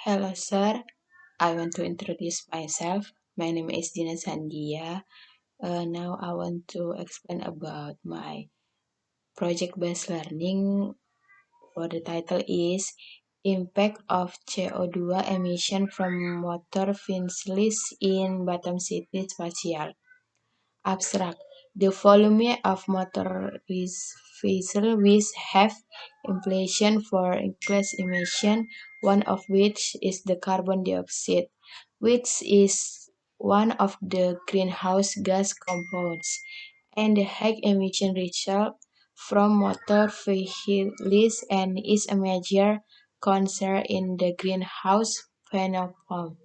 Hello, sir. I want to introduce myself. My name is Dina Sandia. Now I want to explain about my project-based learning. For the title is Impact of CO2 emission from motor vehicles in Batam City Spatial. Abstract: the volume of motor vehicles have implications for increased emission, one of which is the carbon dioxide, which is one of the greenhouse gas compounds, and the high emission result from motor vehicles and is a major concern in the greenhouse phenomenon.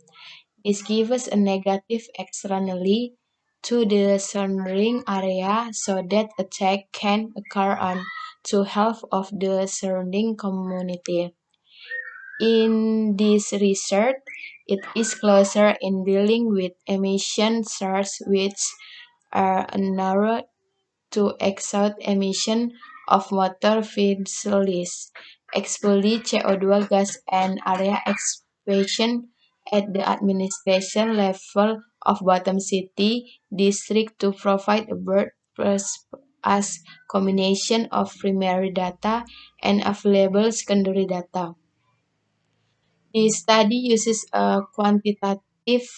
This gives a negative externally to the surrounding area so that attack can occur on to health of the surrounding community. In this research, it is closer in dealing with emission sources which are narrow to exhaust emission of motor vehicles, especially CO2 gas and area expansion at the administration level of Batam City District to provide a broad as combination of primary data and available secondary data. The study uses a quantitative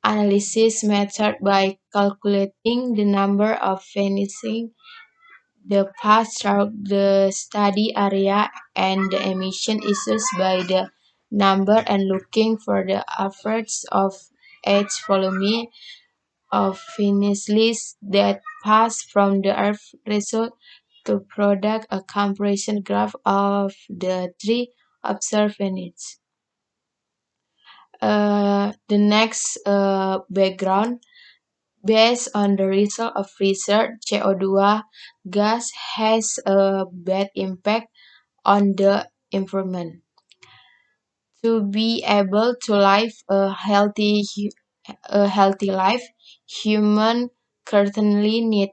analysis method by calculating the number of finishing the path through the study area and the emission issues by the number and looking for the average of each volume of finishes that pass from the earth result to product a comparison graph of the three observed units. The next background. Based on the result of research, CO2 gas has a bad impact on the environment. To be able to live a healthy life, humans currently need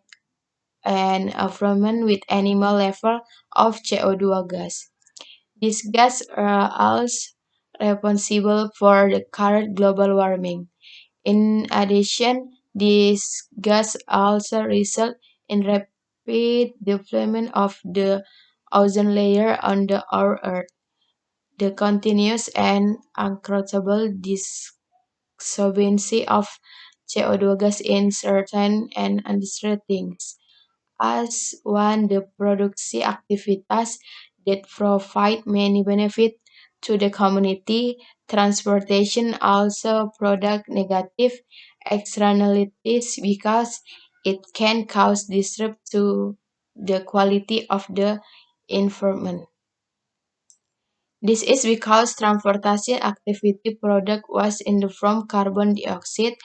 an environment with minimal level of CO2 gas. These gases are also responsible for the current global warming. In addition, these gases also result in rapid development of the ozone layer on our Earth. The continuous and uncontrollable dissolvency of CO2 gas in certain and industrial things as one the production activities that provide many benefits to the community. Transportation also product negative externalities because it can cause disrupt to the quality of the environment. This is because transportation activity product was in the form carbon dioxide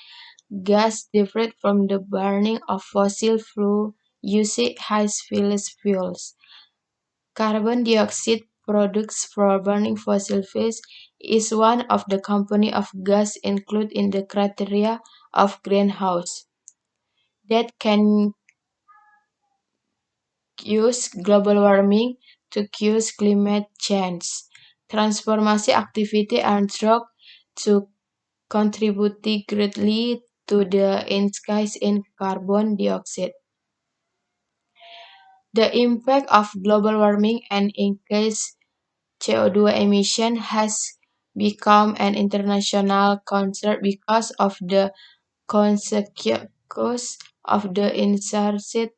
gas derived from the burning of fossil fuel using high-fuel fuels. Carbon dioxide products from burning fossil fuels is one of the components of gas included in the criteria of greenhouse that can cause global warming to cause climate change. Transformation activity are thought to contribute greatly to the increase in carbon dioxide. The impact of global warming and increased CO2 emission has become an international concern because of the consequences of the increased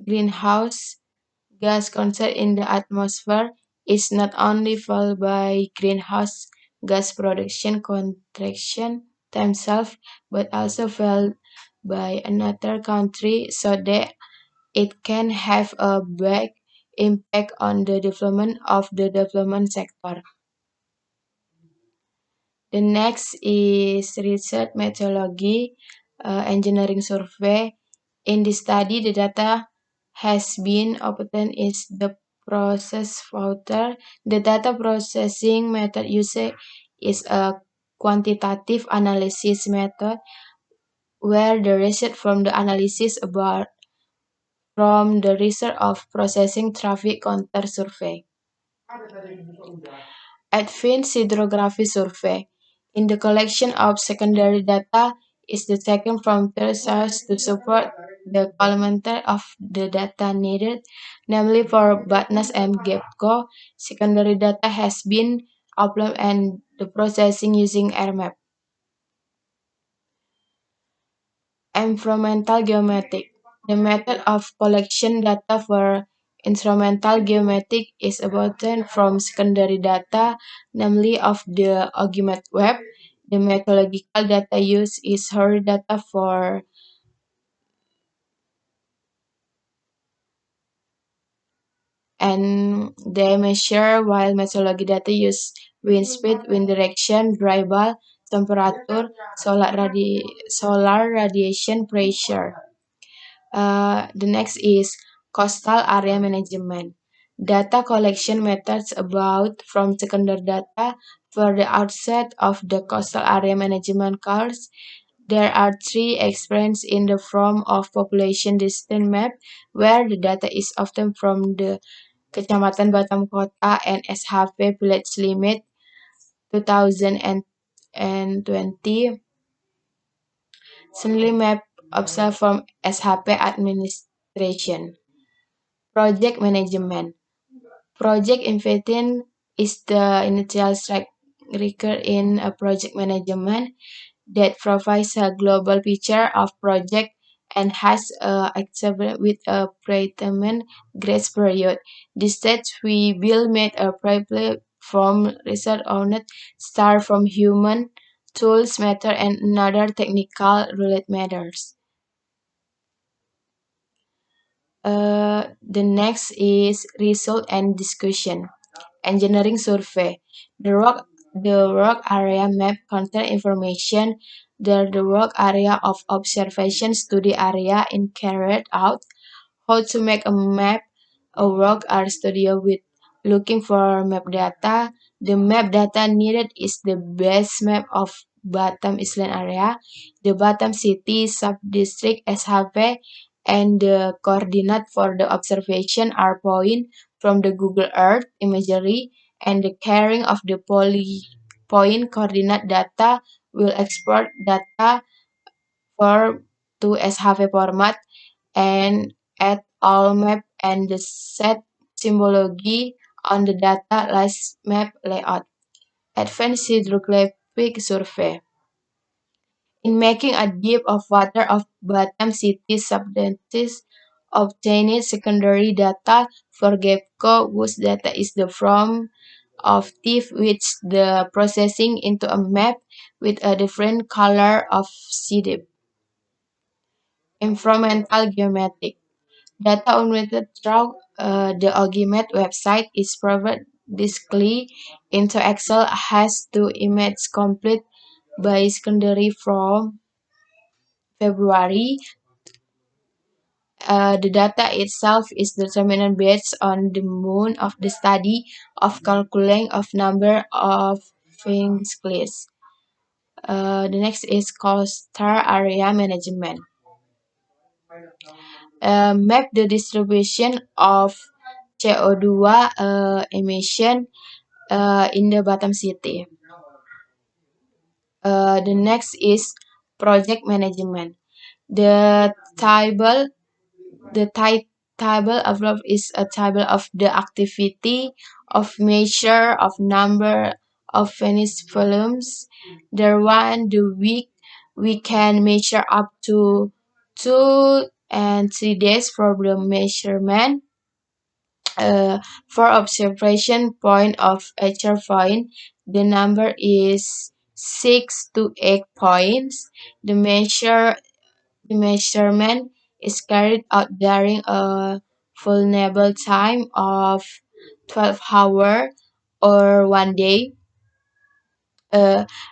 greenhouse gas content in the atmosphere is not only felt by greenhouse gas production contraction themselves, but also felt by another country so that it can have a big impact on the development of the development sector. The next is research methodology, engineering survey. In this study, the data has been obtained is the process filter. The data processing method used is a quantitative analysis method where the result from the analysis about from the result of processing traffic counter survey. Advanced hydrography survey. In the collection of secondary data is the taken from third sources to support the complementary of the data needed, namely for BATNAS and GEPCO. Secondary data has been uploaded and the processing using AirMap. Environmental geometric. The method of collection data for instrumental geometric is obtained from secondary data, namely of the argument web. The methodological data used is hard data for and they measure while methodology data use wind speed, wind direction, dry bulb, temperature, solar radiation pressure. The next is coastal area management. Data collection methods about from secondary data for the outset of the coastal area management course. There are three experiments in the form of population distance map, where the data is often from the Kecamatan Batam Kota and SHP village limit 2020. Suddenly map observed from SHP administration. Project management. Project inventing is the initial trigger in a project management that provides a global picture of project and has a acceptable with a predetermined grace period. This stage we will make a probably from research on it, start from human tools matter and another technical related matters. The next is result and discussion. Engineering survey. The work area map contain information. The work area of observation study area in carried out. How to make a map, a work area studio with looking for map data. The map data needed is the base map of Batam Island area, the Batam city sub-district SHP, and the coordinate for the observation are point from the Google Earth imagery, and the carrying of the point coordinate data will export data for to SHP format and add all map and the set symbology on the data list map layout. Advanced hydrographic survey. In making a deep of water of Batam city subdensities, obtaining secondary data for GEPCO whose data is the form of TIFF which the processing into a map with a different color of CDIP. Environmental geometric. Data unlimited through the Ogimet website is provided discretely into Excel has two images complete by secondary from February. The data itself is determined based on the moon of the study of calculating of number of things class. The next is coastal area management. Map the distribution of CO2 emission in the Batam city. The next is project management. The table the table above is a table of the activity of measure of number of finished volumes. The week we can measure up to 2 and 3 days for the measurement. For observation point of HR point, the number is 6 to 8 points. The measurement is carried out during a vulnerable time of 12 hours or 1 day.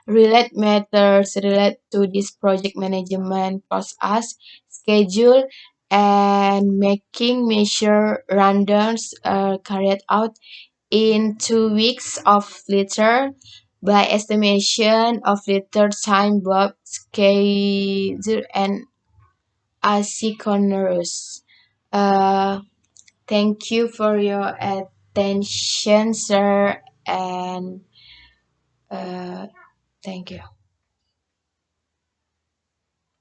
Relate matters relate to this project management process, schedule, and making measure rundowns are carried out in 2 weeks of litter by estimation of litter time both schedule and asynchronous. Uh, Thank you for your attention, sir and uh, thank you.